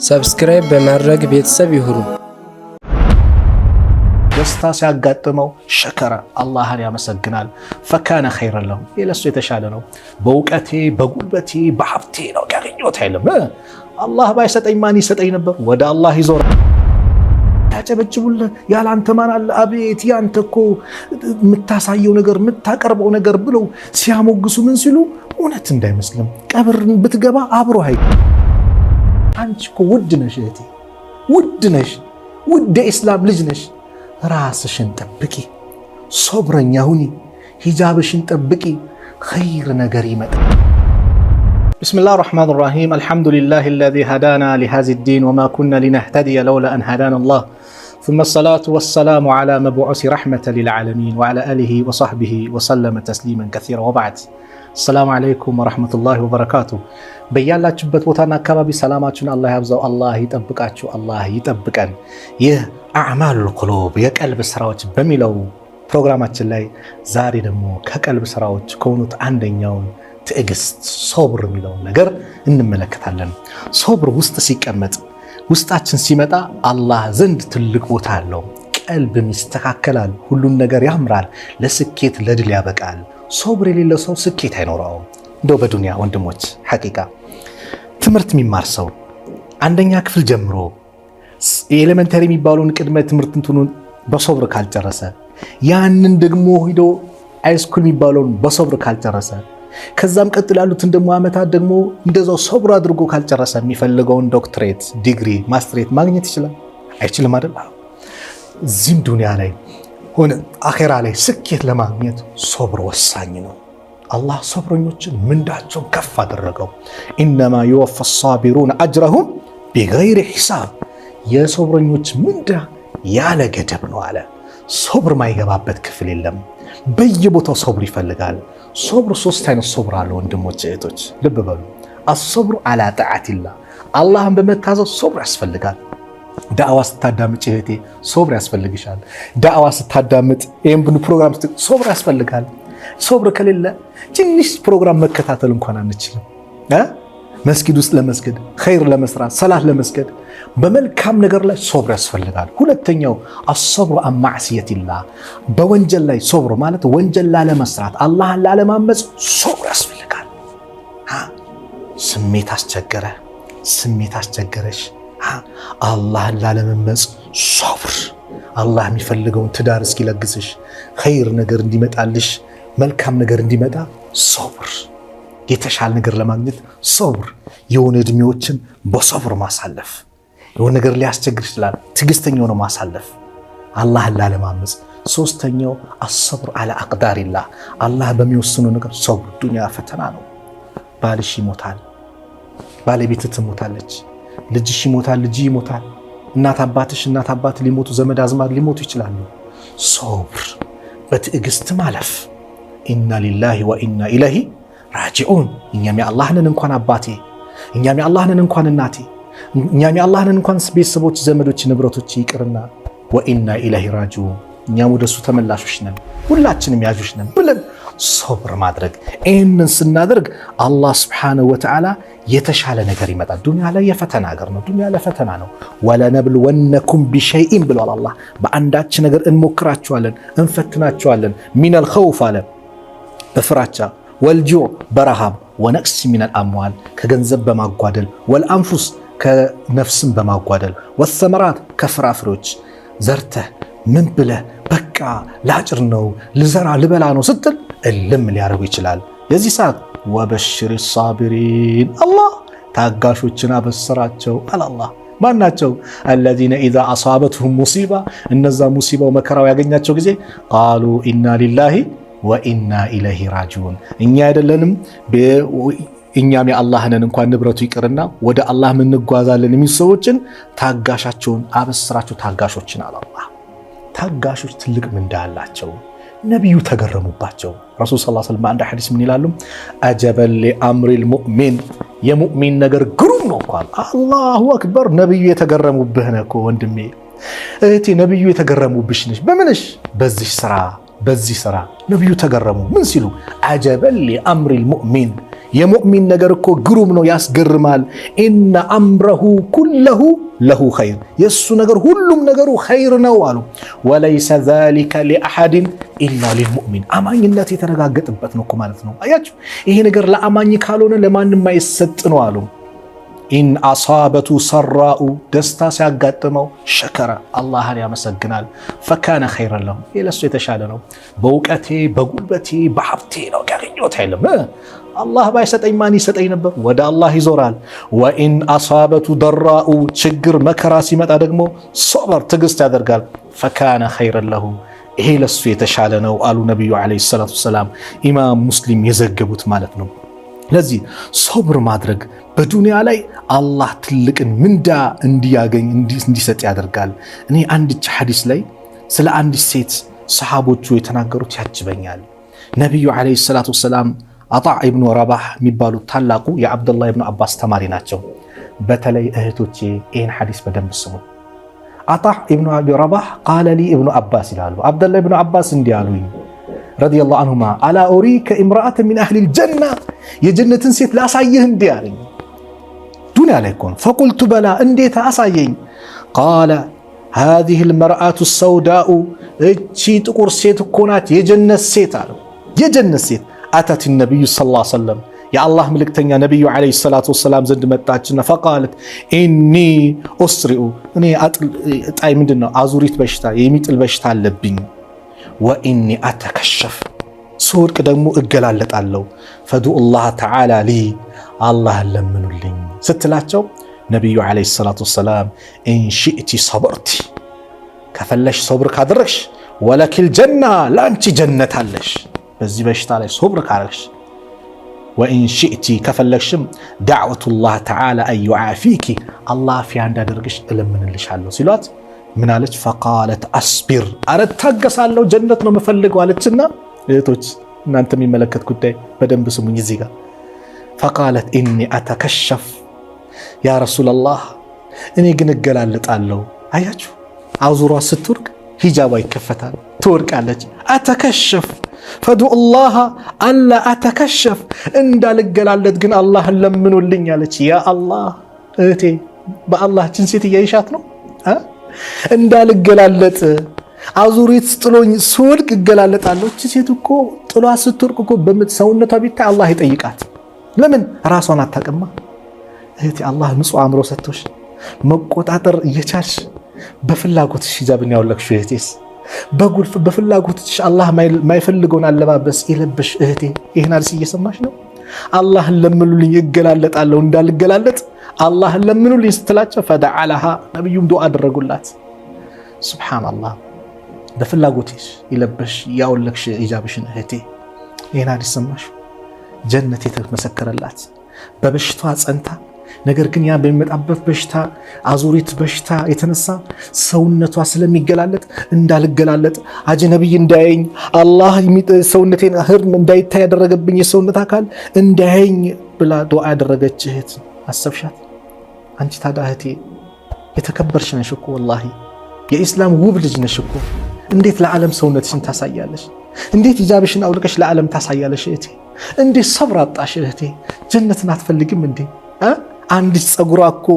ሰብስክራይብ በማድረግ ቤተሰብ ይሁኑ። ደስታ ሲያጋጥመው ሸከረ አላህን ያመሰግናል። ፈካነ ኸይረን ለሁ ለሱ የተሻለ ነው። በእውቀቴ በጉልበቴ በሀብቴ ነው ያገኘሁት አይልም። አላህ ባይሰጠኝ ማን ይሰጠኝ ነበር? ወደ አላህ ይዞራል። ያጨበጭቡለት ያላንተ ማን አለ? አቤት ያንተ እኮ የምታሳየው ነገር የምታቀርበው ነገር ብለው ሲያሞግሱ ምን ሲሉ እውነት እንዳይመስልም ቀብርን ብትገባ አብሮ ሀይ አንቺ እኮ ውድ ነሽ እህቴ፣ ውድ ነሽ፣ ውድ የኢስላም ልጅ ነሽ። ራስሽን ጠብቂ፣ ሶብረኛ ሁኒ፣ ሂጃብሽን ጠብቂ፣ ኸይር ነገር ይመጣል። ቢስሚላህ ራህማን ራሂም አልሐምዱሊላህ አለዚ ሃዳና ሊሃዚ ዲን ወማ ኩና ሊነህተዲየ ለውላ አን ሃዳና አላህ ثم الصلاة والسلام على مبعوث رحمة للعالمين وعلى آله وصحبه وسلم تسليما كثيرا وبعد السلام عليكم ورحمة الله وبركاته በያላችሁበት ቦታና አካባቢ ሰላማችሁን አላህ ያብዛው፣ አላህ ይጠብቃችሁ፣ አላህ ይጠብቀን። ይህ አዕማሉል ቁሉብ የቀልብ ስራዎች በሚለው ፕሮግራማችን ላይ ዛሬ ደግሞ ከቀልብ ስራዎች ከሆኑት አንደኛውን ትዕግስት ሶብር የሚለውን ነገር እንመለከታለን። ሶብር ውስጥ ሲቀመጥ ውስጣችን ሲመጣ አላህ ዘንድ ትልቅ ቦታ አለው። ቀልብም ይስተካከላል፣ ሁሉን ነገር ያምራል፣ ለስኬት ለድል ያበቃል። ሶብር የሌለው ሰው ስኬት አይኖረውም። እንደው በዱንያ ወንድሞች ሐቂቃ ትምህርት የሚማር ሰው አንደኛ ክፍል ጀምሮ የኤሌመንተሪ የሚባለውን ቅድመ ትምህርት እንትኑን በሶብር ካልጨረሰ፣ ያንን ደግሞ ሂዶ ሃይስኩል የሚባለውን በሶብር ካልጨረሰ፣ ከዛም ቀጥል ያሉትን ደግሞ ዓመታት ደግሞ እንደዛው ሶብር አድርጎ ካልጨረሰ የሚፈልገውን ዶክትሬት፣ ዲግሪ፣ ማስትሬት ማግኘት ይችላል? አይችልም አይደል? እዚህም ዱንያ ላይ ሆነ አኼራ ላይ ስኬት ለማግኘት ሶብር ወሳኝ ነው። አላህ ሶብረኞችን ምንዳቸውን ከፍ አደረገው። ኢነማ ዩወፋ ሳቢሩን አጅረሁም ቢገይሪ ሒሳብ፣ የሶብረኞች ምንዳ ያለ ገደብ ነው አለ። ሶብር ማይገባበት ክፍል የለም። በየቦታው ሶብር ይፈልጋል። ሶብር ሶስት አይነት ሶብር አለ ወንድሞች እህቶች፣ ልብ በሉ። አሶብሩ አላ ጣዓቲላህ፣ አላህን በመታዘዝ ሶብር ያስፈልጋል። ዳዕዋ ስታዳምጭ እህቴ ሶብር ያስፈልግሻል። ዳዕዋ ስታዳምጥ ይህም ፕሮግራም ሶብር ያስፈልጋል። ሶብር ከሌለ ትንሽ ፕሮግራም መከታተል እንኳን አንችልም። መስጊድ ውስጥ ለመስገድ፣ ኸይር ለመስራት፣ ሰላት ለመስገድ፣ በመልካም ነገር ላይ ሶብር ያስፈልጋል። ሁለተኛው አሶብሩ አን ማዕሲየቲላህ፣ በወንጀል ላይ ሶብር ማለት ወንጀል ላለመስራት፣ አላህን ላለማመፅ ሶብር ያስፈልጋል። ስሜት አስቸገረ፣ ስሜት አስቸገረሽ፣ አላህን ላለመመፅ ሶብር። አላህ የሚፈልገውን ትዳር እስኪለግስሽ፣ ኸይር ነገር እንዲመጣልሽ፣ መልካም ነገር እንዲመጣ ሶብር። የተሻለ ነገር ለማግኘት ሶብር። የሆነ እድሜዎችን በሶብር ማሳለፍ። የሆነ ነገር ሊያስቸግር ይችላል፣ ትዕግስተኛ ሆኖ ማሳለፍ፣ አላህን ላለማመፅ። ሶስተኛው አሶብር አላ አቅዳሪላህ፣ አላህ በሚወስነው ነገር ሶብር። ዱንያ ፈተና ነው። ባልሽ ይሞታል፣ ባለቤትህ ትሞታለች፣ ልጅሽ ይሞታል፣ ልጅ ይሞታል፣ እናት አባትሽ፣ እናት አባት ሊሞቱ፣ ዘመድ አዝማድ ሊሞቱ ይችላሉ። ሶብር፣ በትዕግስት ማለፍ። ኢና ሊላሂ ወኢና ኢለይሂ ራጂዑን። እኛም የአላህ ነን እንኳን አባቴ፣ እኛም የአላህ ነን እንኳን እናቴ፣ እኛም የአላህ ነን እንኳን ቤተሰቦች፣ ዘመዶች፣ ንብረቶች ይቅርና ወኢና ኢለይሂ ራጂዑን፣ እኛም ወደሱ ተመላሾች ነን፣ ሁላችንም ያዦች ነን ብለን ሶብር ማድረግ። ይህንን ስናደርግ አላህ ስብሓነሁ ወተዓላ የተሻለ ነገር ይመጣል። ዱንያ ላይ የፈተና ሀገር ነው። ዱንያ ለፈተና ነው። ወለነብልወነኩም ቢሸይኢን ብሏል አላህ። በአንዳች ነገር እንሞክራቸዋለን፣ እንፈትናቸዋለን። ሚነል ኸውፍ አለ በፍራቻ፣ ወልጁዕ በረሃብ፣ ወነቅስ ሚነል አምዋል ከገንዘብ በማጓደል፣ ወልአንፉስ ከነፍስም በማጓደል፣ ወሰመራት ከፍራፍሬዎች ዘርተህ ምን ብለህ በቃ ላጭር ነው ልዘራ ልበላ ነው ስትል እልም ሊያደርጉ ይችላል። የዚህ ሰዓት ወበሽሪ ሳቢሪን፣ አላህ ታጋሾችን አበስራቸው አላህ። ማን ናቸው? አለዚነ ኢዛ አሳበትሁም ሙሲባ፣ እነዛ ሙሲባው መከራው ያገኛቸው ጊዜ ቃሉ ኢና ሊላሂ ወኢና ኢለይሂ ራጂዑን፣ እኛ አይደለንም እኛም የአላህ ነን እንኳን ንብረቱ ይቅርና ወደ አላህ እንጓዛለን የሚሉ ሰዎችን ታጋሻቸውን አበስራቸው፣ ታጋሾችን አላህ። ታጋሾች ትልቅ ምንዳ አላቸው። ነቢዩ ተገረሙባቸው። ረሱል ሰለላሁ ዐለይሂ ወሰለም አንድ ሐዲስ ምን ይላሉ? አጀበን ሊአምሪል ሙእሚን፣ የሙእሚን ነገር ግሩም ነው እኮ። አላሁ አክበር። ነቢዩ የተገረሙብህ ነህ እኮ ወንድሜ እህቴ፣ ነቢዩ የተገረሙብሽ ነሽ። በምንሽ? በዚህ ስራ ነቢዩ ተገረሙ። ምን ሲሉ? አጀበን ሊአምሪል ሙእሚን፣ የሙእሚን ነገር እኮ ግሩም ነው፣ ያስገርማል። ኢነ አምረሁ ኩለሁ ለሁ ኸይር፣ የእሱ ነገር ሁሉም ነገሩ ኸይር ነው አሉ። ወለይሰ ዛሊከ ሊአሐድን ኢላ ሊልሙእሚን፣ አማኝነት የተረጋገጠበት ነው እኮ ማለት ነው። አያችሁ፣ ይሄ ነገር ለአማኝ ካልሆነ ለማንም አይሰጥ ነው አሉ። ኢን አሳበቱ ሰራኡ፣ ደስታ ሲያጋጥመው ሸከረ፣ አላህን ያመሰግናል። ፈካነ ኸይረን ለሁ፣ ለሱ የተሻለ ነው። በእውቀቴ በጉልበቴ በሀብቴ ነው ያገኘሁት አይልም። አላህ ባይሰጠኝ ማን ይሰጠኝ ነበር? ወደ አላህ ይዞራል። ወኢን አሳበቱ ደራኡ፣ ችግር መከራ ሲመጣ ደግሞ ሶበር ትዕግስት ያደርጋል። ፈካነ ኸይረን ለሁ፣ ይሄ ለሱ የተሻለ ነው አሉ ነቢዩ ዓለይሂ ሰላቱ ወሰላም። ኢማም ሙስሊም የዘገቡት ማለት ነው። ለዚህ ሶብር ማድረግ በዱንያ ላይ አላህ ትልቅን ምንዳ እንዲያገኝ እንዲሰጥ ያደርጋል። እኔ አንድች ሐዲስ ላይ ስለ አንዲት ሴት ሰሓቦቹ የተናገሩት ያጅበኛል። ነቢዩ ዓለይሂ ሰላቱ ወሰላም አጣዕ ኢብኑ ረባህ የሚባሉት ታላቁ የዓብደላህ ኢብኑ አባስ ተማሪ ናቸው። በተለይ እህቶቼ ይህን ሐዲስ በደንብ ስሙ። አጣዕ ኢብኑ ረባህ ቃለ ሊ ኢብኑ አባስ ይላሉ፣ ዓብደላህ ኢብኑ አባስ እንዲህ አሉኝ ረዲየላሁ አንሁማ፣ አላ ኡሪከ ኢምራአተ ሚን አህሊል ጀና፣ የጀነትን ሴት ላሳየህ እንዲህ አለኝ። ዱንያ ላይ እኮ ነው። ፈቁልቱ በላ፣ እንዴት አሳየኝ። ቃለ ሃዚሂል መርአቱ ሰውዳኡ፣ እቺ ጥቁር ሴት እኮ ናት የጀነት ሴት አለው። የጀነት ሴት አተት ነቢዩ ሰለላሁ ዐለይሂ ወሰለም፣ የአላህ ምልክተኛ ነቢዩ ዓለይሂ ሰላቱ ወሰላም ዘንድ መጣችና ፈቃለት ኢኒ ኡስሪኡ፣ እኔ እጣይ ምንድን ነው አዙሪት በሽታ የሚጥል በሽታ አለብኝ። ወኢኒ አተከሸፍ፣ ስወድቅ ደግሞ እገላለጣለሁ። ፈዱኡላህ ተዓላ ሊ፣ አላህን ለምኑልኝ ስትላቸው ነቢዩ ዓለይሂ ሰላቱ ወሰላም ኢንሺእቲ ሰበርቲ፣ ከፈለሽ ሶብር ካደረግሽ ወለኪል ጀና፣ ለአንቺ ጀነት አለሽ በዚህ በሽታ ላይ ሶብር ካረግሽ። ወኢንሺእቲ፣ ከፈለግሽም ዳዕወቱላህ ተዓላ አዩዓፊኪ፣ አላህ አፊያ እንዳደርግሽ እለምንልሻለሁ ሲሏት ምን አለች? ፈቃለት አስቢር፣ አረ ታገሳለሁ ጀነት ነው የምፈልገው አለችና፣ እህቶች እናንተ የሚመለከት ጉዳይ በደንብ ስሙኝ እዚህ ጋር። ፈቃለት ኢኒ አተከሸፍ ያ ረሱላላህ፣ እኔ ግን እገላለጣለሁ። አያችሁ፣ አዙሯ ስትወርቅ ሂጃቧ ይከፈታል፣ ትወድቃለች። አተከሸፍ ፈዱኡላህ አላ አተከሸፍ፣ እንዳልገላለጥ ግን አላህን ለምኑልኝ አለች። ያ አላህ፣ እህቴ በአላህችን ሴት እያይሻት ነው እንዳልገላለጥ፣ አዙሪት ጥሎኝ ስወድቅ እገላለጣለሁ። እቺ ሴት እኮ ጥሏ ስትወድቅ እኮ ሰውነቷ ቢታይ አላህ ይጠይቃት። ለምን ራሷን አታውቅማ። እህቴ አላህ ንጹህ አእምሮ ሰጥቶሽ መቆጣጠር እየቻልሽ በፍላጎትሽ ሂጃብን ያወለቅሽ እህቴስ፣ በፍላጎትሽ አላህ ማይፈልገውን አለባበስ የለበሽ እህቴ፣ ይህን አዲስ እየሰማሽ ነው። አላህን ለምኑልኝ እገላለጣለሁ እንዳልገላለጥ አላህን ለምኑልኝ ስትላቸው ፈደዓለሃ፣ ነቢዩም ዱዓ አደረጉላት። ሱብሓነላህ፣ በፍላጎትሽ የለበሽ ያወለቅሽ ሂጃብሽን እህቴ፣ ይህን አዲስ ሰማሽ። ጀነት የተመሰከረላት በበሽታዋ ጸንታ፣ ነገር ግን ያ በሚመጣበት በሽታ አዙሪት በሽታ የተነሳ ሰውነቷ ስለሚገላለጥ እንዳልገላለጥ አጅነቢይ እንዳያየኝ አላህ ሰውነቴን ህርም እንዳይታይ ያደረገብኝ የሰውነት አካል እንዳያየኝ ብላ ዱዓ ያደረገች እህት አሰብሻት? አንቺ ታዲያ እህቴ የተከበርሽ ነሽ እኮ ወላሂ፣ የኢስላም ውብ ልጅ ነሽ እኮ። እንዴት ለዓለም ሰውነትሽን ታሳያለሽ? እንዴት ሂጃብሽን አውልቀሽ ለዓለም ታሳያለሽ እህቴ? እንዴት ሰብር አጣሽ እህቴ? ጀነትን አትፈልግም እንዴ? አንዲት ጸጉሯ እኮ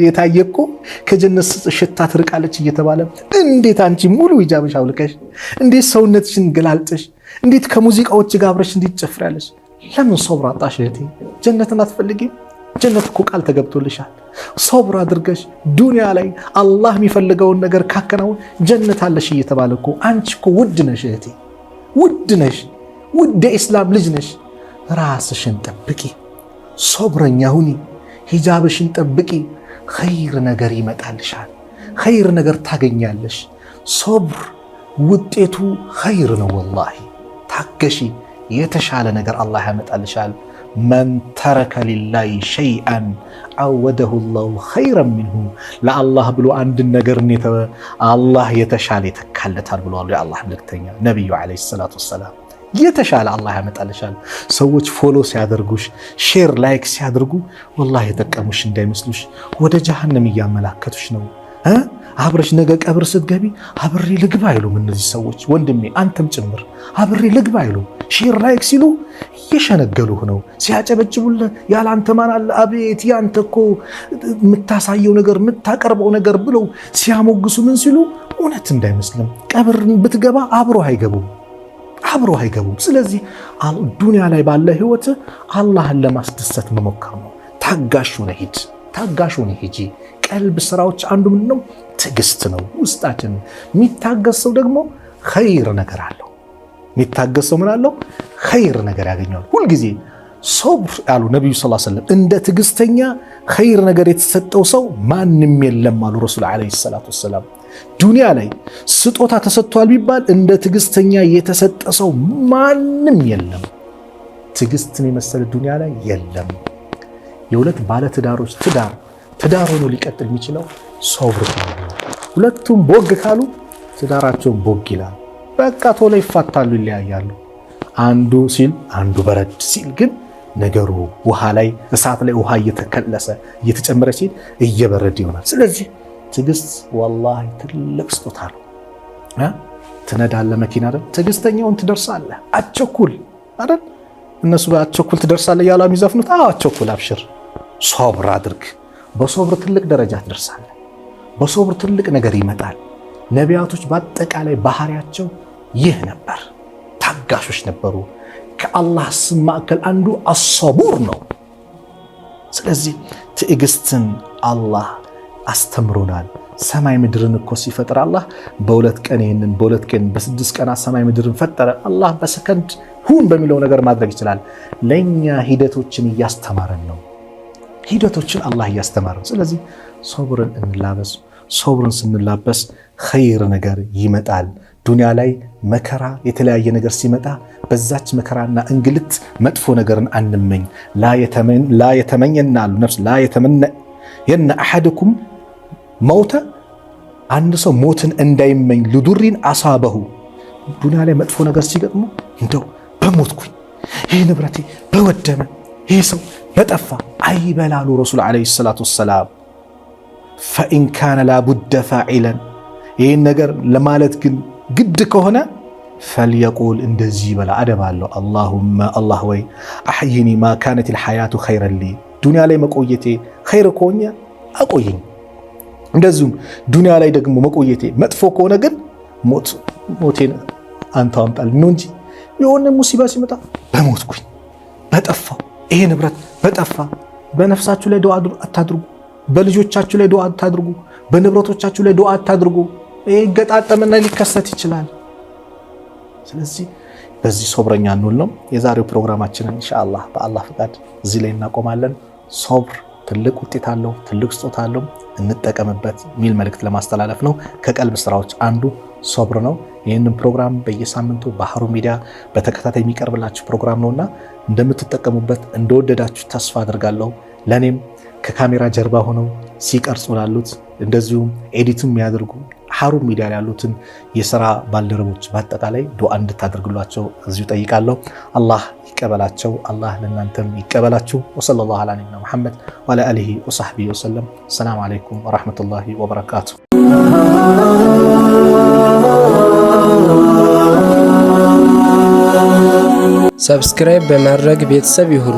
የታየ እኮ ከጀነት ሽታ ትርቃለች እየተባለ እንዴት አንቺ ሙሉ ሂጃብሽ አውልቀሽ እንዴት ሰውነትሽን ገላልጠሽ እንዴት ከሙዚቃዎች ጋር አብረሽ እንዴት ትጨፍሪያለሽ? ለምን ሰብር አጣሽ እህቴ? ጀነትን አትፈልጊም? ጀነት እኮ ቃል ተገብቶልሻል። ሰብር አድርገሽ ዱንያ ላይ አላህ የሚፈልገውን ነገር ካከናውን ጀነት አለሽ እየተባለ እኮ አንቺ እኮ ውድ ነሽ እህቴ፣ ውድ ነሽ፣ ውድ የኢስላም ልጅ ነሽ። ራስሽን ጠብቂ፣ ሶብረኛ ሁኒ፣ ሂጃብሽን ጠብቂ። ኸይር ነገር ይመጣልሻል፣ ኸይር ነገር ታገኛለሽ። ሶብር ውጤቱ ኸይር ነው ወላሂ። ታገሺ፣ የተሻለ ነገር አላህ ያመጣልሻል። መን ተረከ ሊላሂ ሸይአን አወደሁ ላሁ ኸይረን ሚንሁ፣ ለአላህ ብሎ አንድን ነገር የተወ አላህ የተሻለ ይተካለታል ብለዋል የአላህ መልእክተኛ ነቢዩ ዓለይሂ ሰላቱ ወሰላም። የተሻለ አላህ ያመጣልሻል። ሰዎች ፎሎ ሲያደርጉሽ፣ ሼር ላይክ ሲያደርጉ ወላሂ የጠቀሙሽ እንዳይመስሉሽ፣ ወደ ጀሃነም እያመላከቱሽ ነው። አብረሽ ነገ ቀብር ስትገቢ አብሬ ልግባ አይሉም እነዚህ ሰዎች። ወንድሜ አንተም ጭምር አብሬ ልግባ አይሉም። ሼር ላይክ ሲሉ እየሸነገሉህ ነው። ሲያጨበጭቡልህ ያለ አንተ ማን አለ? አቤት ያንተ እኮ የምታሳየው ነገር የምታቀርበው ነገር ብለው ሲያሞግሱ ምን ሲሉ እውነት እንዳይመስልም ቀብርን ብትገባ አብሮ አይገቡም። ስለዚህ ዱንያ ላይ ባለ ህይወት አላህን ለማስደሰት መሞከር ነው። ታጋሽ ሆነ ሂጂ። ቀልብ ስራዎች አንዱ ምን ነው? ትዕግስት ነው። ውስጣችን የሚታገስ ሰው ደግሞ ኸይር ነገር አለው። የሚታገስ ሰው ምን አለው? ኸይር ነገር ያገኛል። ሁልጊዜ ሶብር ያሉ ነብዩ ሰለላሁ ዐለይሂ ወሰለም እንደ ትዕግስተኛ ኸይር ነገር የተሰጠው ሰው ማንም የለም አሉ ረሱል ዐለይሂ ሰላቱ ወሰላም። ዱንያ ላይ ስጦታ ተሰጥቷል ቢባል እንደ ትዕግስተኛ የተሰጠ ሰው ማንም የለም። ትዕግስትን የመሰለ ዱንያ ላይ የለም። የሁለት ባለ ትዳሮች ትዳር ሆኖ ሊቀጥል የሚችለው ሶብር ነው። ሁለቱም ቦግ ካሉ ትዳራቸውን ቦግ ይላል። በቃ ቶሎ ይፋታሉ፣ ይለያያሉ። አንዱ ሲል አንዱ በረድ ሲል ግን ነገሩ ውሃ ላይ እሳት ላይ ውሃ እየተከለሰ እየተጨመረ ሲል እየበረደ ይሆናል። ስለዚህ ትዕግስት ወላሂ ትልቅ ስጦታ ነው። ትነዳለህ መኪና አይደል? ትዕግስተኛውን ትደርሳለህ። አቸኩል አይደል? እነሱ በአቸኩል ትደርሳለህ ያለው የሚዘፍኑት። አቸኩል፣ አብሽር፣ ሶብር አድርግ። በሶብር ትልቅ ደረጃ ትደርሳለህ። በሶብር ትልቅ ነገር ይመጣል። ነቢያቶች በአጠቃላይ ባህሪያቸው ይህ ነበር። ታጋሾች ነበሩ። ከአላህ ስም ማዕከል አንዱ አሰቡር ነው። ስለዚህ ትዕግስትን አላህ አስተምሮናል። ሰማይ ምድርን እኮ ሲፈጥር አላህ በሁለት ቀን በ6 ቀናት ሰማይ ምድርን ፈጠረ። አላህ በሰከንድ ሁን በሚለው ነገር ማድረግ ይችላል። ለኛ ሂደቶችን እያስተማረን ነው። አላህ እያስተማረን። ስለዚህ ሶብርን እንላበስ። ሶብርን ስንላበስ ኸይር ነገር ይመጣል። ዱንያ ላይ መከራ የተለያየ ነገር ሲመጣ በዛች መከራና እንግልት መጥፎ ነገርን አንመኝ። ላ የተመኘና አሉ ነፍስ ላ የተመኘና አሐደኩም መውተ፣ አንድ ሰው ሞትን እንዳይመኝ ልዱሪን አሳበሁ። ዱንያ ላይ መጥፎ ነገር ሲገጥሙ እንደው በሞትኩኝ፣ ይህ ንብረቴ በወደመ፣ ይህ ሰው በጠፋ አይበላሉ ረሱል ዐለይሂ ሰላቱ ወሰላም። ፈኢን ካነ ላቡደ ፋዒለን፣ ይህን ነገር ለማለት ግን ግድ ከሆነ ፈልየቁል፣ እንደዚህ በላ አደብ አለው። አላሁመ አላህ ወይ አሕይኒ ማ ካነት ልሐያቱ ኸይረን ሊ፣ ዱንያ ላይ መቆየቴ ኸይር ከሆነ አቆየኝ። እንደዚሁም ዱንያ ላይ ደግሞ መቆየቴ መጥፎ ከሆነ ግን ሞቴን አንተው አምጣልኝ ነው እንጂ የሆነ ሙሲባ ሲመጣ በሞትኩኝ፣ በጠፋው፣ ይሄ ንብረት በጠፋ። በነፍሳችሁ ላይ ዱዓ አታድርጉ። በልጆቻችሁ ላይ ዱዓ አታድርጉ። በንብረቶቻችሁ ላይ ዱዓ አታድርጉ። ይሄ ገጣጠምና ሊከሰት ይችላል። ስለዚህ በዚህ ሶብረኛ እንሁን ነው የዛሬው ፕሮግራማችንን። ኢንሻአላህ በአላህ ፍቃድ እዚህ ላይ እናቆማለን። ሶብር ትልቅ ውጤት አለው፣ ትልቅ ስጦታ አለው። እንጠቀምበት የሚል መልእክት ለማስተላለፍ ነው። ከቀልብ ስራዎች አንዱ ሶብር ነው። ይህንን ፕሮግራም በየሳምንቱ በሀሩን ሚዲያ በተከታታይ የሚቀርብላችሁ ፕሮግራም ነውና እንደምትጠቀሙበት እንደወደዳችሁ ተስፋ አድርጋለሁ። ለኔም ከካሜራ ጀርባ ሆነው ሲቀርጹ ላሉት እንደዚሁም ኤዲትም የሚያደርጉ ሀሩን ሚዲያ ላይ ያሉትን የሥራ ባልደረቦች በአጠቃላይ ዱዓ እንድታደርጉላቸው እዚሁ ጠይቃለሁ። አላህ ይቀበላቸው፣ አላህ ለእናንተም ይቀበላችሁ። ወሰለላሁ ዐላ ነቢይና ሙሐመድ ወዐላ አሊሂ ወሰሕቢሂ ወሰለም። ሰላም አለይኩም ወረሕመቱላሂ ወበረካቱ። ሰብስክራይብ በማድረግ ቤተሰብ ይሁኑ።